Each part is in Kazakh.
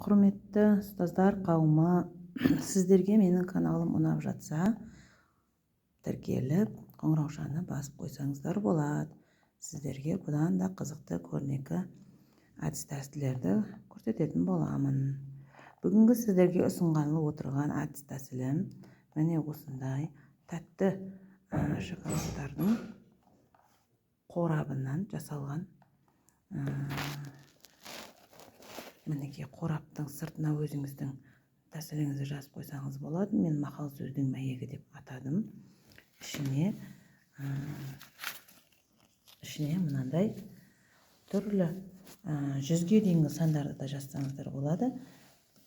Құрметті ұстаздар қауымы, сіздерге менің каналым ұнап жатса, тіркеліп, қоңыраушаны басып қойсаңыздар болады. Сіздерге бұдан да қызықты көрнекі әдіс-тәсілдерді көрсететін боламын. Бүгінгі сіздерге ұсынғалы отырған әдіс-тәсілім міне осындай тәтті шоколадтардың қорабынан жасалған. Мінекей қораптың сыртына өзіңіздің тәсіліңізді жазып қойсаңыз болады. Мен мақал сөздің мәйегі деп атадым. Ішіне мынандай түрлі 100-ге дейінгі сандарды да жазсаңыздар болады.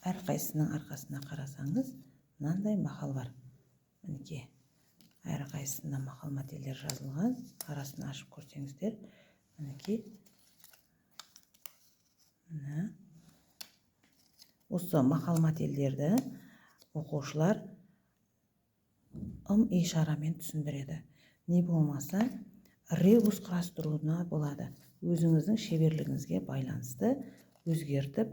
Әрқайсысының арқасына қарасаңыз, мынандай мақал бар. Мінекей әрқайсысында мақал-мәтелдер жазылған. Арасын ашып көрсеңіздер, мінекей осы мақал-мәтелдерді оқушылар ишарамен түсіндіреді. Не болмаса, ребус құрастыруына болады. Өзіңіздің шеберлігіңізге байланысты өзгертіп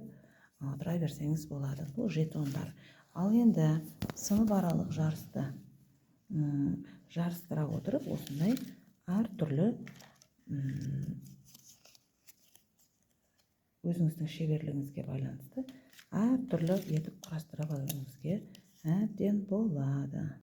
отыра берсеңіз болады. Бұл жетондар. Ал енді сыныбаралық жарысты жарыстыра отырып, осындай әртүрлі өзіңіздің шеберлігіңізге байланысты әртүрлі етіп құрастырып алуыңызға әбден болады.